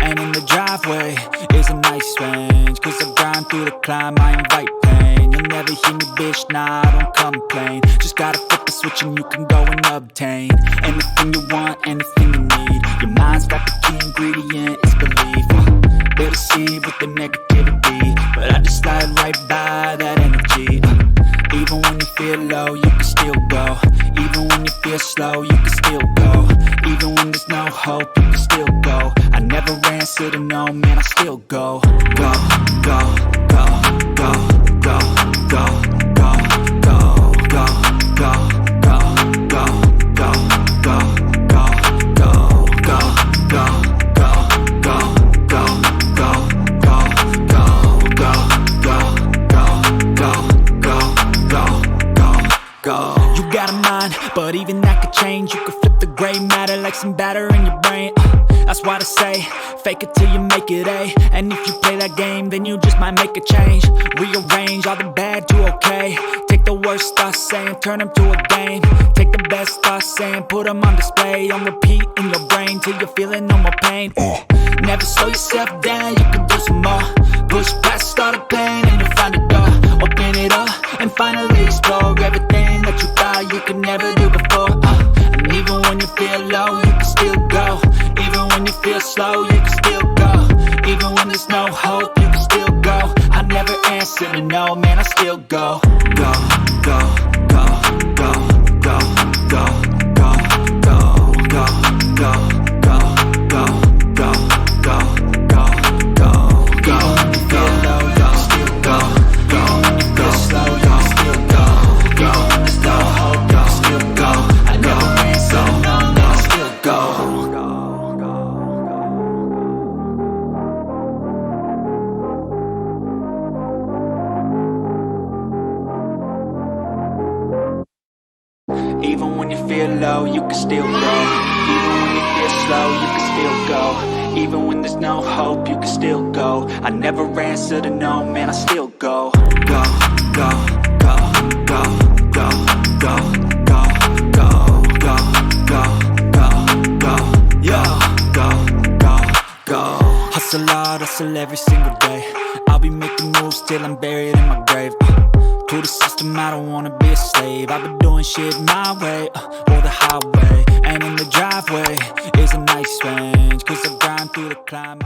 And in the driveway is a nice range. Cause I grind through the climb, I invite pain. You'll never hear me, bitch, nah, I don't complain. Just gotta flip the switch and you can go and obtain anything you want, anything you need. Your mind's got the key ingredient, it's belief. They deceive with the negativity, but I just slide right by that energy. Even when you feel low, you can still go. Even when you feel slow, you can still go. Even when there's no hope, you can still go. I never answer to no, man, I still go. Go, go, go, go, go, go, go, go, go, go, go, go, go, go, go, go, go, go, go, go. You got a mind, but even that could change. You could flip the gray matter like some batter in your brain. That's why they say, fake it till you make it A. And if you play that game, then you just might make a change. Rearrange all the bad to okay. Take the worst thoughts saying, turn them to a game. Take the best thoughts saying, put them on display. On repeat in your brain till you're feeling no more pain. Never slow yourself down, you can do some more. Push past all the pain and you'll find a door. Open it up and finally explore everything that you thought you could never do before. And even when you feel low, you can still go. Even when you feel slow, you can still go. Even when there's no hope, you can still go. I never answer to no, man, I still go. Go, go, go, go, go, go, go, go, go, go, go, go, go, go, go, go, go. Even when you feel low, you can still go. Even when you feel slow, you can still go. Even when there's no hope, you can still go. I never answer to no, man, I still go. Even when you feel low, you can still go. Even when you feel slow, you can still go. Even when there's no hope, you can still go. I never answer to no, man, I still go. Go, go, go, go, go, go, go, go, go, go, go, go, go, go, go. Hustle hard, hustle every single day. I'll be making moves till I'm buried in my grave. To the system, I don't wanna be a slave. I've been doing shit my way, or the highway. And in the driveway is a nice range. Cause I grind through the climb,